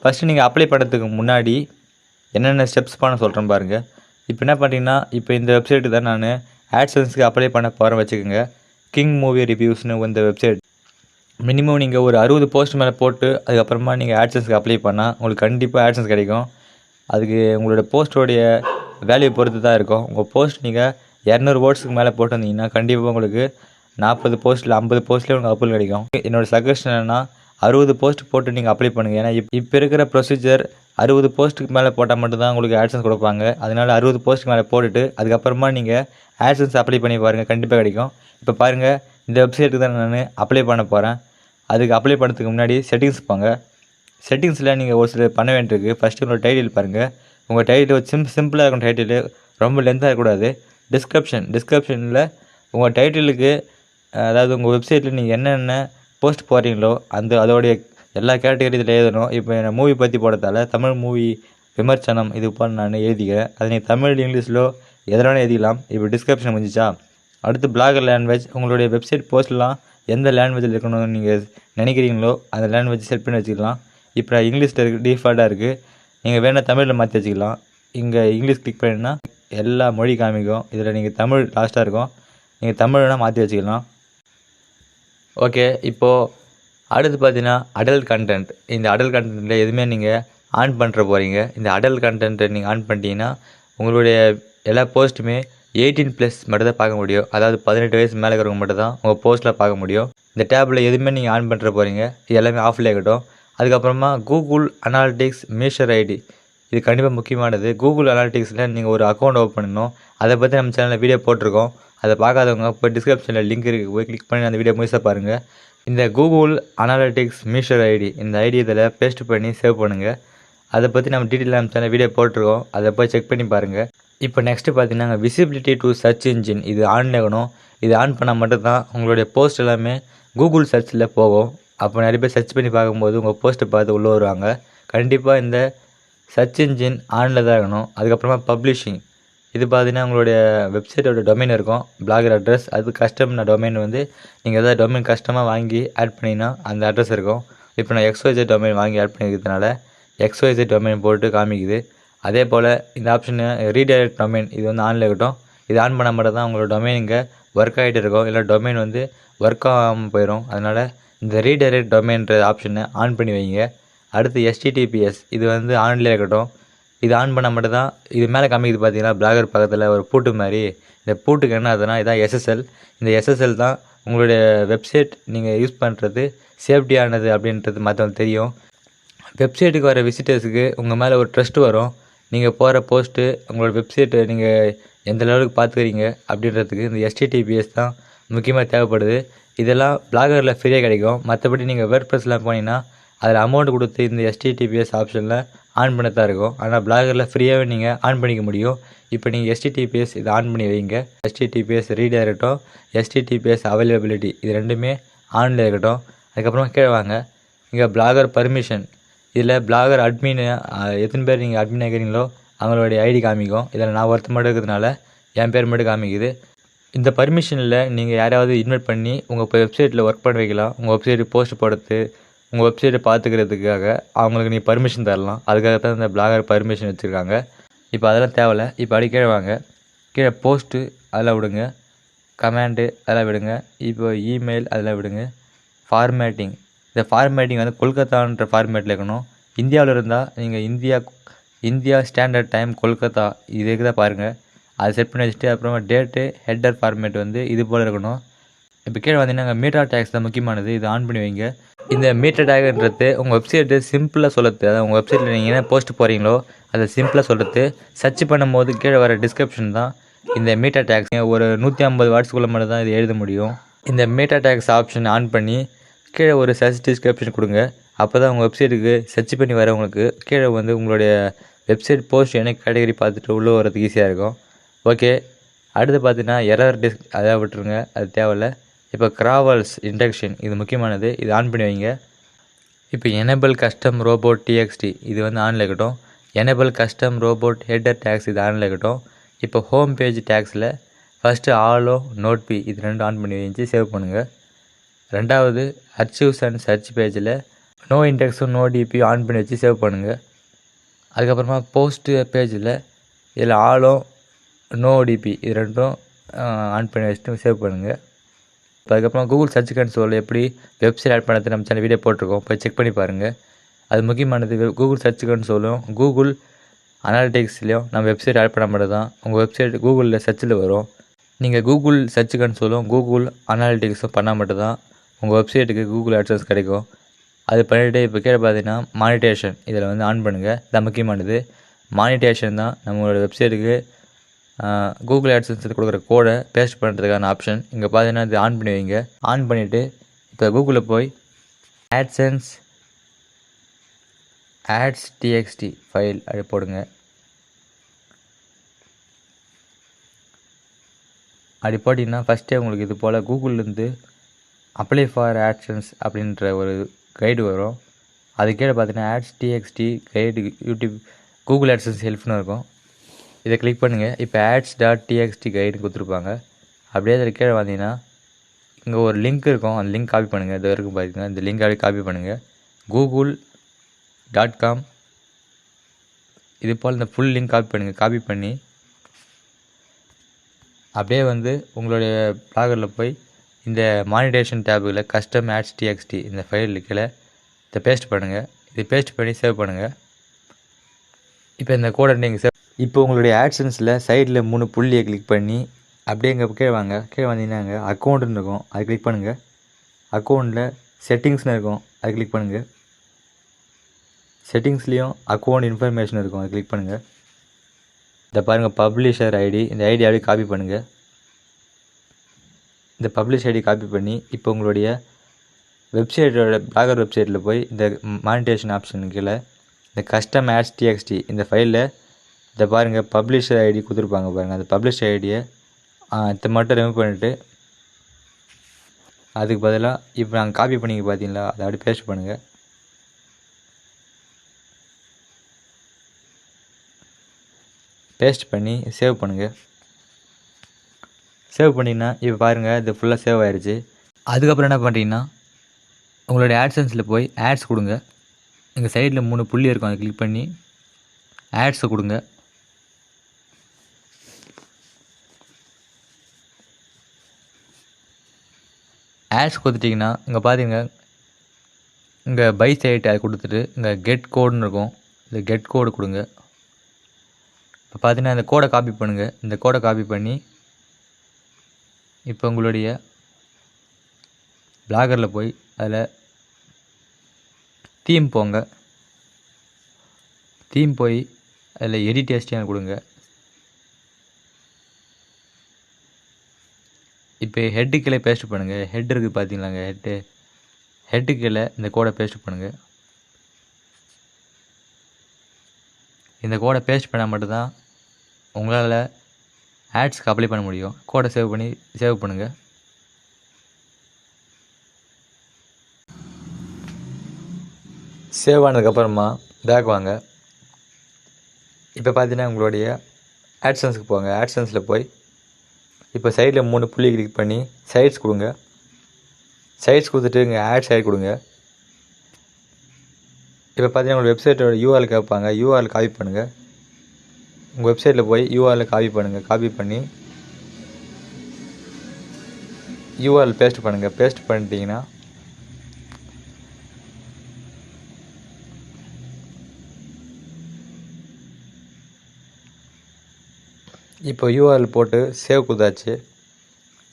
First நீங்கள் apply பண்ணுறதுக்கு முன்னாடி என்னென்ன ஸ்டெப்ஸ் பண்ண சொல்கிறேன் பாருங்கள். இப்போ என்ன பண்ணுறீங்கன்னா, இப்போ இந்த வெப்சைட்டு தான் நான் ஆட்சன்ஸ்க்கு அப்ளை பண்ண போகிறேன் வச்சுக்கோங்க. கிங் மூவி ரிவ்யூஸ்னு இந்த வெப்சைட். மினிமம் நீங்கள் ஒரு 60 போஸ்ட் மேலே போட்டு அதுக்கப்புறமா நீங்கள் ஆட்சன்ஸ்க்கு அப்ளை பண்ணால் உங்களுக்கு கண்டிப்பாக ஆட்சன்ஸ் கிடைக்கும். அதுக்கு உங்களோட போஸ்ட்டோடைய வேல்யூ பொறுத்து தான் இருக்கும். உங்கள் போஸ்ட் நீங்கள் 200 வேர்ட்ஸுக்கு மேலே போட்டிருந்தீங்கன்னா கண்டிப்பாக உங்களுக்கு 40 போஸ்ட் இல்லை 50 போஸ்ட்லேயே உங்களுக்கு அப்ரூவல் கிடைக்கும். என்னோடய சஜஷன் என்னென்னா 60 போஸ்ட் போட்டு நீங்கள் அப்ளை பண்ணுங்கள். ஏன்னா இப்போ இருக்கிற ப்ரொசீஜர் 60 போஸ்ட்டுக்கு மேலே போட்டால் மட்டும்தான் உங்களுக்கு ஆட்சன்ஸ் கொடுப்பாங்க. அதனால் 60 போஸ்ட்டுக்கு மேலே போட்டுட்டு அதுக்கப்புறமா நீங்கள் ஆட்சன்ஸ் அப்ளை பண்ணி பாருங்கள், கண்டிப்பாக கிடைக்கும். இப்போ பாருங்கள், இந்த வெப்சைட்டுக்கு தான் நான் அப்ளை பண்ண போகிறேன். அதுக்கு அப்ளை பண்ணுறதுக்கு முன்னாடி செட்டிங்ஸ் போங்க. செட்டிங்ஸில் நீங்கள் ஒரு சில பண்ண வேண்டியிருக்கு. ஃபஸ்ட்டு உங்களோட டைட்டில் பாருங்கள். உங்கள் டைட்டில் சிம்பிளாக இருக்கும். டைட்டில் ரொம்ப லென்த்தாக இருக்கக்கூடாது. டிஸ்கிரிப்ஷனில் உங்கள் டைட்டிலுக்கு அதாவது உங்கள் வெப்சைட்டில் நீங்கள் என்னென்ன போஸ்ட் போடுறீங்களோ அதோடைய எல்லா கேட்டகரி இதில் எழுதணும். இப்போ நான் மூவி பற்றி போடுறதால தமிழ் மூவி விமர்சனம் இது போல் நான் எழுதிக்கிறேன். அது நீங்கள் தமிழ் இங்கிலீஷிலோ எதனாலும் எழுதிக்கலாம். இப்போ டிஸ்கிரிப்ஷன் முடிஞ்சிச்சா? அடுத்து பிளாகர் லாங்குவேஜ். உங்களுடைய வெப்சைட் போஸ்ட்லாம் எந்த லாங்குவேஜில் இருக்கணும்னு நீங்கள் நினைக்கிறீங்களோ அந்த லாங்குவேஜ் செட் பண்ணி வச்சுக்கலாம். இப்போ இங்கிலீஷில் இருக்குது, டிஃபால்ட்டாக இருக்குது. நீங்கள் வேணால் தமிழில் மாற்றி வச்சுக்கலாம். இங்கே இங்கிலீஷ் கிளிக் பண்ணினா எல்லா மொழி காமிக்கும். இதில் நீங்கள் தமிழ் லாஸ்ட்டாக இருக்கும், நீங்கள் தமிழ்னா மாற்றி வச்சுக்கலாம். ஓகே, இப்போது அடுத்து பார்த்தீங்கன்னா அடல்ட் கண்டென்ட். இந்த அடல்ட் கண்டென்ட்டில் எதுவுமே நீங்கள் ஆன் பண்ணுற போகிறீங்க. இந்த அடல்ட் கண்டென்ட்டை நீங்கள் ஆன் பண்ணிட்டீங்கன்னா உங்களுடைய எல்லா போஸ்ட்டுமே 18+ மட்டும் தான் பார்க்க முடியும். அதாவது 18 வயசு மேலே இருக்கிறவங்க மட்டும் தான் உங்கள் போஸ்ட்டில் பார்க்க முடியும். இந்த டேப்பில் எதுவுமே நீங்கள் ஆன் பண்ணுற போகிறீங்க. இது எல்லாமே ஆஃப்லேயே இருக்கட்டும். அதுக்கப்புறமா கூகுள் அனாலிட்டிக்ஸ் மீஷர் ஐடி, இது கண்டிப்பாக முக்கியமானது. கூகுள் அனாலிட்டிக்ஸில் நீங்கள் ஒரு அக்கௌண்ட் ஓப்பன் பண்ணணும். அதை பற்றி நம்ம சேனலில் வீடியோ போட்டிருக்கோம். அதை பார்க்காதவங்க போய் டிஸ்கிரிப்ஷனில் லிங்க் இருக்குது, போய் கிளிக் பண்ணி அந்த வீடியோ முழுசாக பாருங்கள். இந்த கூகுள் அனாலிட்டிக்ஸ் மீஷர் ஐடி, இந்த ஐடி இதில் பேஸ்ட் பண்ணி சேவ் பண்ணுங்கள். அதை பற்றி நம்ம டீட்டெயிலாக நம்ம சேனல் வீடியோ போட்டிருக்கோம். அதை போய் செக் பண்ணி பாருங்கள். இப்போ நெக்ஸ்ட்டு பார்த்தீங்கன்னா விசிபிலிட்டி டு சர்ச் இன்ஜின், இது ஆன் ஆகணும். இது ஆன் பண்ணால் மட்டும்தான் உங்களுடைய போஸ்ட் எல்லாமே கூகுள் சர்ச்சில் போகும். அப்போ நிறைய பேர் சர்ச் பண்ணி பார்க்கும்போது உங்கள் போஸ்ட்டை பார்த்து உள்ளே வருவாங்க. கண்டிப்பாக இந்த சர்ச் இன்ஜின் ஆனில் தான் இருக்கணும். அதுக்கப்புறமா பப்ளிஷிங், இது பார்த்தீங்கன்னா உங்களுடைய வெப்சைட்டோட டொமைன் இருக்கும், பிளாகர் அட்ரஸ். அது கஸ்டம் டொமைன் வந்து நீங்கள் எதாவது டொமைன் கஸ்டமாக வாங்கி ஆட் பண்ணிங்கன்னா அந்த அட்ரஸ் இருக்கும். இப்போ நான் XYZ டொமைன் வாங்கி ஆட் பண்ணிக்கிறதுனால XYZ டொமைன் போட்டு காமிக்குது. அதே போல் இந்த ஆப்ஷனு ரீடைரக்ட் டொமைன், இது வந்து ஆனில் இருக்கட்டும். இது ஆன் பண்ண மட்டும் தான் உங்களோட டொமைன் இங்கே ஒர்க் ஆகிட்டு இருக்கும், இல்லை டொமைன் வந்து ஒர்க் ஆகாமல் போயிடும். அதனால் இந்த ரீடைரக்ட் டொமைன்ற ஆப்ஷனை ஆன் பண்ணி வைங்க. அடுத்து HTTPS, இது வந்து ஆன்லேயே இருக்கட்டும். இது ஆன் பண்ண மட்டும் தான் இது மேலே காமிக்குது. பார்த்தீங்கன்னா பிளாகர் பக்கத்தில் ஒரு பூட்டு மாதிரி, இந்த பூட்டுக்கு என்ன ஆகுதுன்னா இதான் SSL. இந்த SSL தான் உங்களுடைய வெப்சைட் நீங்கள் யூஸ் பண்ணுறது சேஃப்டியானது அப்படின்றது மற்றவங்க தெரியும். வெப்சைட்டுக்கு வர விசிட்டர்ஸுக்கு உங்கள் மேலே ஒரு ட்ரஸ்ட் வரும். நீங்கள் போகிற போஸ்ட்டு உங்களோட வெப்சைட்டை நீங்கள் எந்த லெவலுக்கு பார்த்துக்கிறீங்க அப்படின்றதுக்கு இந்த HTTPS தான் முக்கியமாக தேவைப்படுது. இதெல்லாம் பிளாகரில் ஃப்ரீயாக கிடைக்கும். மற்றபடி நீங்கள் வேர்ட்பிரஸ்லாம் போனீங்கன்னா அதில் அமௌண்ட் கொடுத்து இந்த HTTPS ஆப்ஷனில் ஆன் பண்ண தான் இருக்கும். ஆனால் பிளாகரில் ஃப்ரீயாகவே நீங்கள் ஆன் பண்ணிக்க முடியும். இப்போ நீங்கள் HTTPS இதை ஆன் பண்ணி வைங்க. HTTPS ரீடைரக்டும் HTTPS அவைலபிலிட்டி, இது ரெண்டுமே ஆனில் இருக்கட்டும். அதுக்கப்புறமா கீழே வாங்க, இங்கே பிளாகர் பர்மிஷன், இதில் பிளாகர் அட்மின் எத்தனை பேர் நீங்கள் அட்மின் ஆகிறீங்களோ அவங்களுடைய ஐடி காமிக்கும். இதில் நான் ஒருத்தர் மட்டும் இருக்கிறதுனால என் பேர் மட்டும் காமிக்குது. இந்த பர்மிஷனில் நீங்கள் யாராவது இன்வைட் பண்ணி உங்கள் வெப்சைட்டில் ஒர்க் பண்ண வைக்கலாம். உங்கள் வெப்சைட்டு போஸ்ட் போடுறது, உங்கள் வெப்சைட்டை பார்த்துக்கிறதுக்காக அவங்களுக்கு நீங்கள் பர்மிஷன் தரலாம். அதுக்காக தான் இந்த பிளாகர் பர்மிஷன் வச்சுருக்காங்க. இப்போ அதெல்லாம் தேவையில்லை. இப்போ அடி கீழே வாங்க, கீழே போஸ்ட்டு அதெல்லாம் விடுங்க, கமெண்டு அதெல்லாம் விடுங்க, இப்போ இமெயில் அதெல்லாம் விடுங்க. ஃபார்மேட்டிங், இந்த ஃபார்மேட்டிங் வந்து கொல்கத்தான்ற ஃபார்மேட்டில் இருக்கணும். இந்தியாவில் இருந்தால் நீங்கள் இந்தியா ஸ்டாண்டர்ட் டைம் கொல்கத்தா இதுக்கு தான் பாருங்கள். அதை செட் பண்ணி வச்சுட்டு அப்புறமா டேட்டு ஹெட்டர் ஃபார்மேட் வந்து இது போல் இருக்கணும். இப்போ கீழே வந்தீங்கன்னா மீட்டர் டேக்ஸ் தான் முக்கியமானது, இது ஆன் பண்ணி வைங்க. இந்த மீட்டர் டேக்ன்றது உங்கள் வெப்சைட்டு சிம்பிளாக சொல்லுறது, அதாவது உங்கள் வெப்சைட்டில் நீங்கள் என்ன போஸ்ட் போகிறீங்களோ அதை சிம்பிளாக சொல்கிறது. சர்ச் பண்ணும்போது கீழே வர டிஸ்கிரிப்ஷன் தான் இந்த மீட்டர் டேக்ஸ். ஒரு 150 வாட்ஸ்குள்ளே மட்டும் தான் இது எழுத முடியும். இந்த மீட்டர் டேக்ஸ் ஆப்ஷன் ஆன் பண்ணி கீழே ஒரு சர்ச் டிஸ்கிரிப்ஷன் கொடுங்க. அப்போ தான் உங்கள் வெப்சைட்டுக்கு சர்ச் பண்ணி வரவங்களுக்கு கீழே வந்து உங்களுடைய வெப்சைட் போஸ்ட் என்ன கேட்டகரி பார்த்துட்டு உள்ளே வரதுக்கு ஈஸியாக இருக்கும். ஓகே, அடுத்து பார்த்தீங்கன்னா எரர் அதை விட்டுருங்க, அது தேவையில்லை. இப்போ கிராவல்ஸ் இன்டெக்ஷன், இது முக்கியமானது, இது ஆன் பண்ணி வைங்க. இப்போ எனேபிள் கஸ்டம் ரோபோட் TXT, இது வந்து ஆனில் இருக்கட்டும். Enable custom robot header tags, இது ஆனில் இருக்கட்டும். இப்போ ஹோம் பேஜ் டேக்ஸில் ஃபஸ்ட்டு ஆலோ நோட் பி, இது ரெண்டும் ஆன் பண்ணி வச்சு சேவ் பண்ணுங்கள். ரெண்டாவது அர்ச்சிவ்ஸ் அண்ட் சர்ச் பேஜில் நோ இண்டெக்ஸும் நோ டிபியும் ஆன் பண்ணி வச்சு சேவ் பண்ணுங்கள். அதுக்கப்புறமா போஸ்ட்டு பேஜில் இதில் ஆலும் நோ டிபி இது ரெண்டும் ஆன் பண்ணி வச்சுட்டு சேவ் பண்ணுங்கள். அதுக்கப்புறம் கூகுள் சர்ச் கன்சோல் எப்படி வெப்சைட் ஆட் பண்ணுறது நம்ம சேனல் வீடியோ போட்டிருக்கோம், போய் செக் பண்ணி பாருங்கள். அது முக்கியமானது. கூகுள் சர்ச் கன்சோலும் கூகுள் அனாலிட்டிக்ஸ்லையும் நம்ம வெப்சைட் ஆட் பண்ண மட்டும் தான் உங்கள் வெப்சைட் கூகுளில் சர்ச்சில் வரும். நீங்கள் கூகுள் சர்ச் கன்சோலும் கூகுள் அனாலிட்டிக்ஸும் பண்ணால் மட்டும்தான் உங்கள் வெப்சைட்டுக்கு கூகுள் ஆட்சன்ஸ் கிடைக்கும். அது பண்ணிவிட்டு இப்போ கீழே பார்த்தீங்கன்னா மானிட்டேஷன் இதில் வந்து ஆன் பண்ணுங்கள். இது முக்கியமானது. மானிட்டேஷன் தான் நம்மளோட வெப்சைட்டுக்கு கூகுள் ஆட்சன்ஸ் கொடுக்குற கோடை பேஸ்ட் பண்ணுறதுக்கான ஆப்ஷன். இங்கே பார்த்தீங்கன்னா இது ஆன் பண்ணி வைங்க. ஆன் பண்ணிவிட்டு இப்போ கூகுளில் போய் ஆட்சன்ஸ் ads.txt ஃபைல் அப்படி போடுங்க. அப்படி போட்டிங்கன்னா ஃபஸ்ட்டே உங்களுக்கு இது போல் கூகுள்லேருந்து அப்ளை ஃபார் ஆட்சன்ஸ் அப்படின்ற ஒரு கைடு வரும். அது கீழே பார்த்தீங்கன்னா ads.txt guide YouTube Google AdSense ஹெல்ப்னு இருக்கும். இதை கிளிக் பண்ணுங்கள். இப்போ ads.txt கைடு கொடுத்துருப்பாங்க. அப்படியே அதில் கீழே வந்தீங்கன்னா இங்கே ஒரு லிங்க் இருக்கும். அந்த லிங்க் காப்பி பண்ணுங்கள். இது வரைக்கும் பார்த்தீங்கன்னா இந்த லிங்க் அப்படியே காப்பி பண்ணுங்கள். google.com இது போல் இந்த ஃபுல் லிங்க் காப்பி பண்ணுங்கள். காப்பி பண்ணி அப்படியே வந்து உங்களுடைய ப்ளாகரில் போய் இந்த மானிட்டேஷன் டேபில் கஸ்டம் ads.txt இந்த ஃபைல் கீழே இதை பேஸ்ட் பண்ணுங்கள். இதை பேஸ்ட் பண்ணி சேவ் பண்ணுங்கள். இப்போ இந்த கோடை நீங்கள் இப்போ உங்களுடைய ஆட்சன்ஸில் சைடில் 3 புள்ளியை கிளிக் பண்ணி அப்படியே இங்கே கீழே வாங்க. கீழே வந்தீங்கன்னா அக்கௌண்ட்டுன்னு இருக்கும், அதை கிளிக் பண்ணுங்கள். அக்கௌண்ட்டில் செட்டிங்ஸ்னு இருக்கும், அதை கிளிக் பண்ணுங்கள். செட்டிங்ஸ்லேயும் அக்கௌண்ட் இன்ஃபர்மேஷன் இருக்கும், அதை கிளிக் பண்ணுங்கள். இதை பாருங்கள் பப்ளிஷர் ஐடி, இந்த ஐடி அப்படியே காப்பி பண்ணுங்கள். இந்த பப்ளிஷ் ஐடி காப்பி பண்ணி இப்போ உங்களுடைய வெப்சைட்டோட ப்ளாகர் வெப்சைட்டில் போய் இந்த மானிட்டேஷன் ஆப்ஷன் கீழே இந்த கஸ்டம் ads.txt இந்த ஃபைலில் இதை பாருங்கள் பப்ளிஷர் ஐடி கொடுத்துருப்பாங்க பாருங்கள். அந்த பப்ளிஷர் ஐடியை இதை மட்டும் ரிமூவ் பண்ணிவிட்டு அதுக்கு பதிலாக இப்போ நாங்கள் காப்பி பண்ணிங்க பார்த்தீங்களா, அதை அப்படியே பேஸ்ட் பண்ணுங்கள். பேஸ்ட் பண்ணி சேவ் பண்ணுங்கள். சேவ் பண்ணிங்கன்னா இப்போ பாருங்கள் இது ஃபுல்லாக சேவ் ஆயிடுச்சு. அதுக்கப்புறம் என்ன பண்ணுறீங்கன்னா உங்களுடைய ஆட்சன்ஸில் போய் ஆட்ஸ் கொடுங்க. இங்கே சைடில் 3 புள்ளி இருக்கும், அதை கிளிக் பண்ணி ஆட்ஸை கொடுங்க. ஆட்ஸ் கொடுத்துட்டிங்கன்னா இங்கே பார்த்தீங்க இங்கே பை சைட் அதை கொடுத்துட்டு இங்கே கெட் கோடுன்னு இருக்கும், இந்த கெட் கோடு கொடுங்க. இப்போ பார்த்தீங்கன்னா இந்த கோடை காப்பி பண்ணுங்கள். இந்த கோடை காப்பி பண்ணி இப்போ உங்களுடைய ப்ளாகரில் போய் அதில் தீம் போங்க. தீம் போய் அதில் எடிட் HTML கொடுங்க. இப்போ ஹெட்டு கீழே பேஸ்ட் பண்ணுங்கள். ஹெட் இருக்குது பார்த்தீங்களாங்க, ஹெட்டு கீழே இந்த கோடை பேஸ்ட் பண்ணுங்கள். இந்த கோடை பேஸ்ட் பண்ணால் மட்டும்தான் உங்களால் ஆட்ஸ்க்கு அப்ளை பண்ண முடியும். கோடை சேவ் பண்ணுங்கள். சேவ் ஆனதுக்கப்புறமா பேக் வாங்க. இப்போ பார்த்தீங்கன்னா உங்களுடைய ஆட்சன்ஸுக்கு போங்க. ஆட்சன்ஸில் போய் இப்போ சைடில் 3 புள்ளி கிளிக் பண்ணி சைட்ஸ் கொடுங்க. சைட்ஸ் கொடுத்துட்டு இங்கே ஆட் சைட் கொடுங்க. இப்போ பார்த்தீங்கன்னா உங்கள் வெப்சைட்டோட URL கேட்பாங்க. URL காப்பி பண்ணுங்கள். உங்கள் வெப்சைட்டில் போய் URL காப்பி பண்ணுங்கள். காப்பி பண்ணி URL பேஸ்ட் பண்ணுங்கள். பேஸ்ட் பண்ணிட்டீங்கன்னா இப்போ URL போட்டு சேவ் கொடுத்தாச்சு.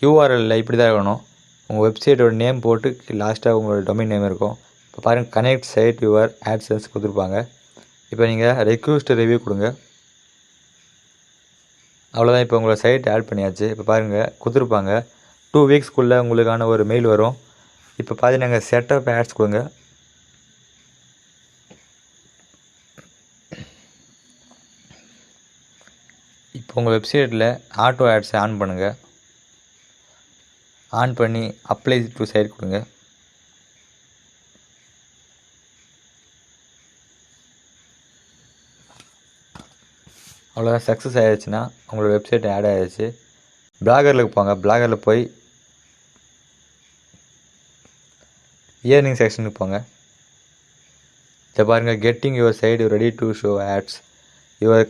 URLல இப்படி தான் இருக்கணும். உங்கள் வெப்சைட்டோட நேம் போட்டு லாஸ்ட்டாக உங்களோட டொமைன் நேம் இருக்கும். இப்போ பாருங்கள் கனெக்ட் சைட் யுவர் ஆட்சன்ஸ் கொடுத்துருப்பாங்க. இப்போ நீங்கள் ரெக்வஸ்ட் ரிவ்யூ கொடுங்க. அவ்வளோதான். இப்போ உங்களோட சைட் ஆட் பண்ணியாச்சு. இப்போ பாருங்கள் கொடுத்துருப்பாங்க 2 வீக்ஸ்க்குள்ளே உங்களுக்கான ஒரு மெயில் வரும். இப்போ பார்த்தீங்கன்னா செட்டப் ஆட்ஸ் கொடுங்க. இப்போ உங்கள் வெப்சைட்டில் ஆட்டோ ஆட்ஸை ஆன் பண்ணுங்கள். ஆன் பண்ணி அப்ளை டு சைட் கொடுங்க. அவ்வளோதான், சக்ஸஸ் ஆகிடுச்சுன்னா உங்களோட வெப்சைட் ஆட் ஆகிடுச்சு. ப்ளாகரில் போங்க. ப்ளாகரில் போய் இயர்னிங் செக்ஷனுக்கு போங்க. இதை பாருங்கள், getting your site ready to show ads. யுவர்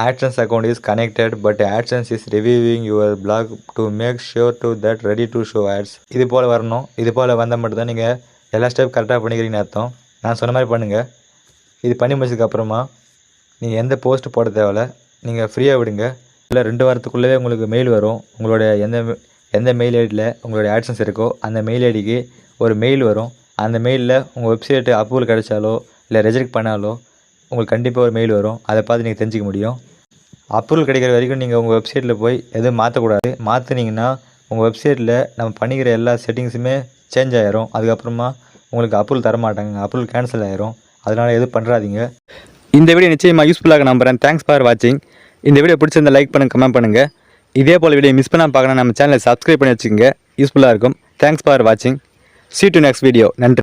AdSense account is connected but AdSense is reviewing your blog to make sure to that ready to show ads. இது போல் வரணும். இது போல் வந்தால் மட்டும்தான் நீங்கள் எல்லா ஸ்டெப் கரெக்டாக பண்ணிக்கிறீங்கன்னு அர்த்தம். நான் சொன்ன மாதிரி பண்ணுங்கள். இது பண்ணி முடிச்சதுக்கப்புறமா நீங்கள் எந்த போஸ்ட் போட தேவையில்ல, நீங்கள் ஃப்ரீயாக விடுங்க. இல்லை 2 வாரத்துக்குள்ளே உங்களுக்கு மெயில் வரும். உங்களுடைய எந்த மெயில் ஐடியில் உங்களுடைய AdSense இருக்கோ அந்த மெயில் ஐடிக்கு ஒரு மெயில் வரும். அந்த மெயிலில் உங்கள் வெப்சைட்டு அப்ரூவல் கிடைச்சாலோ இல்லை ரிஜெக்ட் பண்ணாலோ உங்களுக்கு கண்டிப்பாக ஒரு மெயில் வரும். அதை பார்த்து நீங்கள் தெரிஞ்சிக்க முடியும். அப்ரூவல் கிடைக்கிற வரைக்கும் நீங்கள் உங்கள் வெப்சைட்டில் போய் எதுவும் மாற்றக்கூடாது. மாற்றினீங்கன்னா உங்கள் வெப்சைட்டில் நம்ம பண்ணிக்கிற எல்லா செட்டிங்ஸுமே சேஞ்ச் ஆகிரும். அதுக்கப்புறமா உங்களுக்கு அப்ரூவல் தர மாட்டாங்க, அப்ரூவல் கேன்சல் ஆகிரும். அதனால் எதுவும் பண்ணுறாதீங்க. இந்த வீடியோ நிச்சயமாக யூஸ்ஃபுல்லாக நம்புகிறேன். தேங்க்ஸ் ஃபார் வாட்சிங். இந்த வீடியோ பிடிச்சிருந்தா லைக் பண்ணுங்கள், கமெண்ட் பண்ணுங்கள். இதே போல் வீடியோ மிஸ் பண்ணாமல் பார்க்கணும் நம்ம சேனலை சப்ஸ்கிரைப் பண்ணி வச்சுக்கோங்க. யூஸ்ஃபுல்லாக இருக்கும். தேங்க்ஸ் ஃபார் வாட்சிங். See you to next video. நன்றி.